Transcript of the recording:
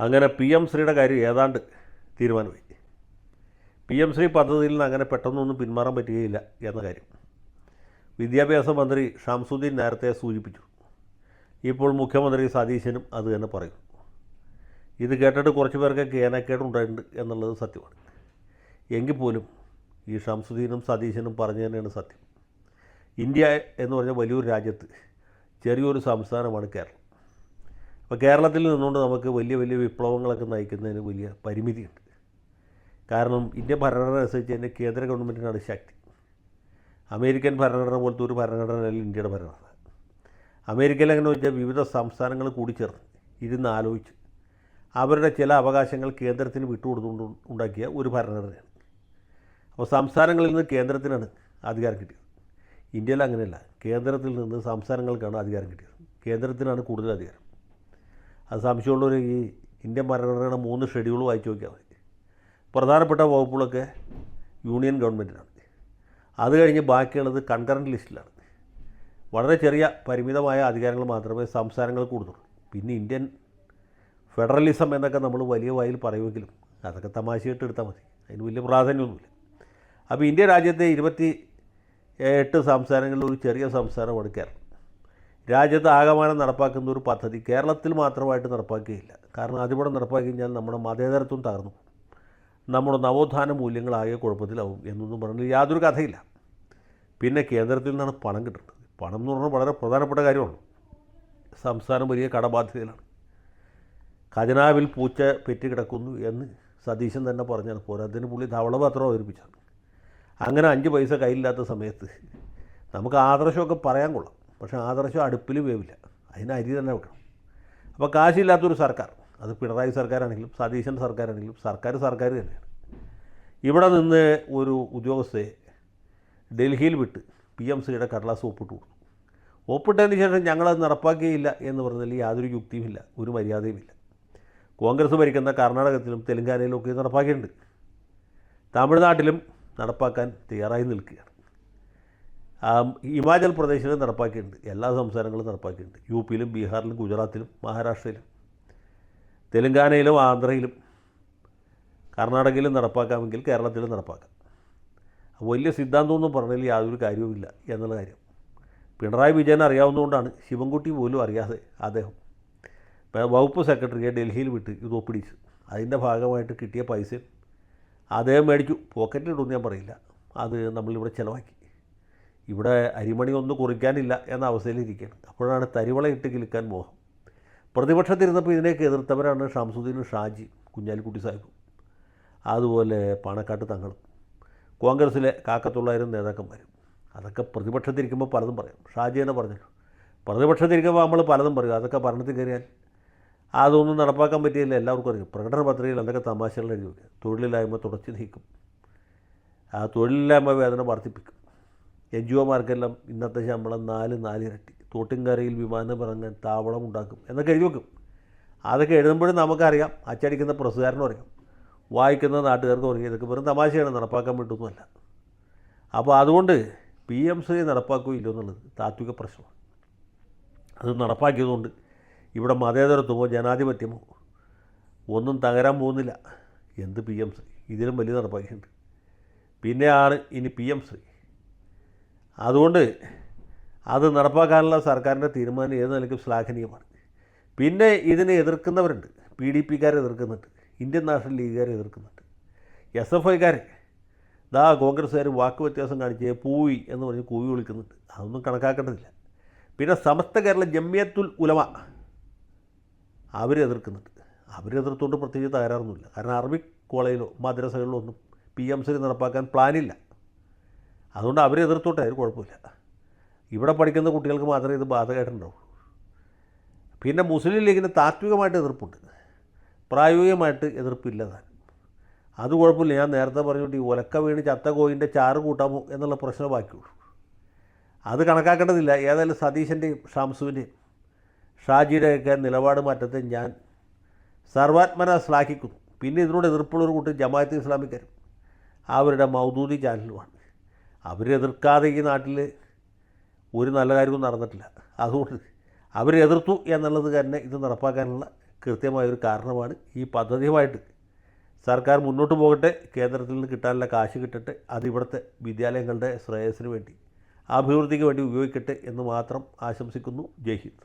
അങ്ങനെ P M ശ്രീയുടെ കാര്യം ഏതാണ്ട് തീരുമാനമായി. പി എം ശ്രീ പദ്ധതിയിൽ നിന്ന് അങ്ങനെ പെട്ടെന്നൊന്നും പിന്മാറാൻ പറ്റുകയില്ല എന്ന കാര്യം വിദ്യാഭ്യാസ മന്ത്രി ഷംസുദ്ദീൻ നേരത്തെ സൂചിപ്പിച്ചു. ഇപ്പോൾ മുഖ്യമന്ത്രി സതീശനും അത് തന്നെ പറയും. ഇത് കേട്ടിട്ട് കുറച്ച് പേർക്ക് കേനക്കേടുണ്ടായിട്ടുണ്ട് എന്നുള്ളത് സത്യമാണ്. എങ്കിൽ പോലും ഈ ഷംസുദ്ദീനും സതീശനും പറഞ്ഞു തന്നെയാണ് സത്യം. ഇന്ത്യ എന്ന് പറഞ്ഞ വലിയൊരു രാജ്യത്ത് ചെറിയൊരു സംസ്ഥാനമാണ് കേരളം. അപ്പോൾ കേരളത്തിൽ നിന്നുകൊണ്ട് നമുക്ക് വലിയ വലിയ വിപ്ലവങ്ങളൊക്കെ നയിക്കുന്നതിന് വലിയ പരിമിതിയുണ്ട്. കാരണം ഇന്ത്യൻ ഭരണഘടന അനുസരിച്ച് തന്നെ കേന്ദ്ര ഗവൺമെൻറ്റിനാണ് ശക്തി. അമേരിക്കൻ ഭരണഘടന പോലത്തെ ഒരു ഭരണഘടനയല്ല ഇന്ത്യയുടെ ഭരണഘടന. അമേരിക്കയിൽ എങ്ങനെ വെച്ചാൽ വിവിധ സംസ്ഥാനങ്ങൾ കൂടിച്ചേർന്ന് ഇരുന്ന് ആലോചിച്ച് അവരുടെ ചില അവകാശങ്ങൾ കേന്ദ്രത്തിന് വിട്ടുകൊടുത്തുകൊണ്ട് ഉണ്ടാക്കിയ ഒരു ഭരണഘടനയാണ്. അപ്പോൾ സംസ്ഥാനങ്ങളിൽ നിന്ന് കേന്ദ്രത്തിനാണ് അധികാരം കിട്ടിയത്. ഇന്ത്യയിൽ അങ്ങനെയല്ല. കേന്ദ്രത്തിൽ നിന്ന് സംസ്ഥാനങ്ങൾക്കാണ് അധികാരം കിട്ടിയത്. കേന്ദ്രത്തിനാണ് കൂടുതൽ അധികാരം. അത് സംശയമുള്ളവർ ഈ ഇന്ത്യൻ ഭരണഘടനയുടെ 3 ഷെഡ്യൂൾ വായിച്ചു നോക്കിയാൽ മതി. പ്രധാനപ്പെട്ട വകുപ്പുകളൊക്കെ യൂണിയൻ ഗവൺമെൻറ്റിനാണ്. അത് കഴിഞ്ഞ് ബാക്കിയുള്ളത് കൺകറൻറ്റ് ലിസ്റ്റിലാണ്. വളരെ ചെറിയ പരിമിതമായ അധികാരങ്ങൾ മാത്രമേ സംസ്ഥാനങ്ങൾ കൊടുത്തുള്ളൂ. പിന്നെ ഇന്ത്യൻ ഫെഡറലിസം എന്നൊക്കെ നമ്മൾ വലിയ വായിൽ പറയുമെങ്കിലും അതൊക്കെ തമാശയായിട്ട് എടുത്താൽ മതി. അതിന് വലിയ പ്രാധാന്യമൊന്നുമില്ല. അപ്പോൾ ഇന്ത്യ രാജ്യത്തെ 28 സംസ്ഥാനങ്ങളിൽ ഒരു ചെറിയ സംസ്ഥാനമാണ് കേരളം. രാജ്യത്ത് ആകമാനം നടപ്പാക്കുന്ന ഒരു പദ്ധതി കേരളത്തിൽ മാത്രമായിട്ട് നടപ്പാക്കുകയില്ല. കാരണം അതിവിടെ നടപ്പാക്കി കഴിഞ്ഞാൽ നമ്മുടെ മതേതരത്വം തകർന്നു, നമ്മുടെ നവോത്ഥാന മൂല്യങ്ങളാകെ കുഴപ്പത്തിലാവും എന്നൊന്നും പറഞ്ഞാൽ യാതൊരു കഥയില്ല. പിന്നെ കേന്ദ്രത്തിൽ നിന്നാണ് പണം കിട്ടുന്നത്. പണം എന്ന് പറഞ്ഞാൽ വളരെ പ്രധാനപ്പെട്ട കാര്യമാണ്. സംസ്ഥാനം വലിയ കടബാധ്യതയിലാണ്. ഖജനാവിൽ പൂച്ച പെറ്റി കിടക്കുന്നു എന്ന് സതീശൻ തന്നെ പറഞ്ഞാൽ പോരാ, അതിന് പുള്ളി ധവളപത്രം അവതരിപ്പിച്ചാണ്. അങ്ങനെ 5 പൈസ കയ്യിലില്ലാത്ത സമയത്ത് നമുക്ക് ആദർശമൊക്കെ പറയാൻ കൊള്ളാം, പക്ഷേ ആദർശം അടുപ്പിൽ വേവില്ല. അതിന് അരി തന്നെ വെക്കണം. അപ്പോൾ കാശില്ലാത്തൊരു സർക്കാർ, അത് പിണറായി സർക്കാരാണെങ്കിലും സതീശൻ സർക്കാരാണെങ്കിലും സർക്കാർ തന്നെയാണ്. ഇവിടെ നിന്ന് ഒരു ഉദ്യോഗസ്ഥയെ ഡൽഹിയിൽ വിട്ട് പി എം സിയുടെ കടലാസ് ഒപ്പിട്ട് കൊടുത്തു. ഒപ്പിട്ടതിന് ശേഷം ഞങ്ങളത് നടപ്പാക്കിയില്ല എന്ന് പറഞ്ഞാൽ യാതൊരു യുക്തിയുമില്ല, ഒരു മര്യാദയുമില്ല. കോൺഗ്രസ് ഭരിക്കുന്ന കർണാടകത്തിലും തെലങ്കാനയിലും ഒക്കെ നടപ്പാക്കിയിട്ടുണ്ട്. തമിഴ്നാട്ടിലും നടപ്പാക്കാൻ തയ്യാറായി നിൽക്കുകയാണ്. ഹിമാചൽ പ്രദേശിലും നടപ്പാക്കിയിട്ടുണ്ട്. എല്ലാ സംസ്ഥാനങ്ങളും നടപ്പാക്കിയിട്ടുണ്ട്. യു പിയിലും ബീഹാറിലും ഗുജറാത്തിലും മഹാരാഷ്ട്രയിലും തെലങ്കാനയിലും ആന്ധ്രയിലും കർണാടകയിലും നടപ്പാക്കാമെങ്കിൽ കേരളത്തിലും നടപ്പാക്കാം. വലിയ സിദ്ധാന്തമൊന്നും പറഞ്ഞാൽ യാതൊരു കാര്യവുമില്ല എന്നുള്ള കാര്യം പിണറായി വിജയൻ അറിയാവുന്നതുകൊണ്ടാണ് ശിവൻകുട്ടി പോലും അറിയാതെ അദ്ദേഹം വകുപ്പ് സെക്രട്ടറിയെ ഡൽഹിയിൽ വിട്ട് ഇത് ഒപ്പിടിച്ചു. അതിൻ്റെ ഭാഗമായിട്ട് കിട്ടിയ പൈസ അദ്ദേഹം മേടിച്ചു. പോക്കറ്റിലിടുമെന്ന് ഞാൻ പറയില്ല, അത് നമ്മളിവിടെ ചിലവാക്കി. ഇവിടെ അരിമണി ഒന്നും കുറിക്കാനില്ല എന്ന അവസ്ഥയിലിരിക്കുകയാണ്. അപ്പോഴാണ് തരിവള ഇട്ട് കിളിക്കാൻ മോഹം. പ്രതിപക്ഷത്തിരുന്നപ്പോൾ ഇതിനെയൊക്കെ എതിർത്തവരാണ് ഷംസുദ്ദീനും ഷാജി, കുഞ്ഞാലിക്കുട്ടി സാഹിബും, അതുപോലെ പാണക്കാട്ട് തങ്ങളും, കോൺഗ്രസ്സിലെ കാക്കത്തുള്ളായിരം നേതാക്കന്മാരും. അതൊക്കെ പ്രതിപക്ഷത്തിരിക്കുമ്പോൾ പലതും പറയും. ഷാജി തന്നെ പറഞ്ഞല്ലോ, പ്രതിപക്ഷത്തിരിക്കുമ്പോൾ നമ്മൾ പലതും പറയും. അതൊക്കെ ഭരണത്തിൽ കയറിയാൽ അതൊന്നും നടപ്പാക്കാൻ പറ്റിയില്ല. എല്ലാവർക്കും അറിയാം. പ്രകടന പത്രികയിൽ എന്തൊക്കെ തമാശകൾ എഴുതി വയ്ക്കുക. തൊഴിലില്ലായ്മ തുടച്ചു നീക്കും, ആ തൊഴിലില്ലായ്മ വേതനം വർദ്ധിപ്പിക്കും, NGOമാർക്കെല്ലാം ഇന്നത്തെ ശമ്പളം 4 ഇരട്ടി, തോട്ടിൻകരയിൽ വിമാനം ഇറങ്ങാൻ താവളം ഉണ്ടാക്കും എന്നൊക്കെ എഴുതി വെക്കും. അതൊക്കെ എഴുതുമ്പോഴും നമുക്കറിയാം, അച്ചടിക്കുന്ന പ്രസ്സുകാരനും അറിയാം, വായിക്കുന്ന നാട്ടുകാർക്കും അറിയാം, ഇതൊക്കെ വെറും തമാശയാണ്, നടപ്പാക്കാൻ വേണ്ടൊന്നുമല്ല. അപ്പോൾ അതുകൊണ്ട് പി എം ശ്രീ നടപ്പാക്കുകയില്ല എന്നുള്ളത് താത്വിക പ്രശ്നമാണ്. അത് നടപ്പാക്കിയതുകൊണ്ട് ഇവിടെ മതേതരത്വമോ ജനാധിപത്യമോ ഒന്നും തകരാൻ പോകുന്നില്ല. എന്ത് പി എം ശ്രീ, ഇതിലും വലിയ നടപ്പാക്കിയിട്ടുണ്ട്. പിന്നെയാണ് ഇനി പി എം ശ്രീ. അതുകൊണ്ട് അത് നടപ്പാക്കാനുള്ള സർക്കാരിൻ്റെ തീരുമാനം ഏത് നിലയ്ക്കും ശ്ലാഘനീയമാണ്. പിന്നെ ഇതിനെ എതിർക്കുന്നവരുണ്ട്. PDPക്കാരെ എതിർക്കുന്നുണ്ട്, ഇന്ത്യൻ നാഷണൽ ലീഗുകാരെ എതിർക്കുന്നുണ്ട്, SFIക്കാർ, കോൺഗ്രസ്സുകാർ വാക്ക് വ്യത്യാസം കാണിച്ച് പൂവി എന്ന് പറഞ്ഞ് കൂവി വിളിക്കുന്നുണ്ട്. അതൊന്നും കണക്കാക്കേണ്ടതില്ല. പിന്നെ സമസ്ത കേരള ജമിയത്തുൽ ഉലമ അവരെതിർക്കുന്നുണ്ട്. അവരെതിർത്തുകൊണ്ട് പ്രത്യേകിച്ച് തകരാറൊന്നുമില്ല. കാരണം അറബിക് കോളേജിലോ മദ്രസകളിലോ ഒന്നും പി എം ശ്രീ നടപ്പാക്കാൻ പ്ലാനില്ല. അതുകൊണ്ട് അവരെതിർത്തോട്ടെ, അതിന് കുഴപ്പമില്ല. ഇവിടെ പഠിക്കുന്ന കുട്ടികൾക്ക് മാത്രമേ ഇത് ബാധകമായിട്ടുണ്ടാവുള്ളൂ. പിന്നെ മുസ്ലിം ലീഗിന് താത്വികമായിട്ട് എതിർപ്പുണ്ട്, പ്രായോഗികമായിട്ട് എതിർപ്പില്ലതാണ്. അത് കുഴപ്പമില്ല. ഞാൻ നേരത്തെ പറഞ്ഞിട്ട് ഈ ഒലക്ക വീണ് ചത്ത കോയിൻ്റെ ചാറ് കൂട്ടാമോ എന്നുള്ള പ്രശ്നം ബാക്കിയുള്ളൂ. അത് കണക്കാക്കേണ്ടതില്ല. ഏതായാലും സതീശൻ്റെയും ഷംസുവിൻ്റെയും ഷാജിയുടെയൊക്കെ നിലപാട് മാറ്റത്തെ ഞാൻ സർവാത്മന ശ്ലാഘിക്കുന്നു. പിന്നെ ഇതിനോട് എതിർപ്പുള്ളൊരു കൂട്ടം ജമാഅത്ത് ഇസ്ലാമിക്കാരും അവരുടെ മൗദൂദി ചാനലുമാണ്. അവരെതിർക്കാതെ ഈ നാട്ടിൽ ഒരു നല്ല കാര്യവും നടന്നിട്ടില്ല. അതുകൊണ്ട് അവരെതിർത്തു എന്നുള്ളത് തന്നെ ഇത് നടപ്പാക്കാനുള്ള കൃത്യമായൊരു കാരണമാണ്. ഈ പദ്ധതിയുമായിട്ട് സർക്കാർ മുന്നോട്ട് പോകട്ടെ, കേന്ദ്രത്തിൽ നിന്ന് കിട്ടാനുള്ള കാശ് കിട്ടട്ടെ, അത് ഇവിടുത്തെ വിദ്യാലയങ്ങളുടെ ശ്രേയസ്സിന് വേണ്ടി, അഭിവൃദ്ധിക്ക് വേണ്ടി ഉപയോഗിക്കട്ടെ എന്ന് മാത്രം ആശംസിക്കുന്നു. ജയ് ഹിന്ദ്.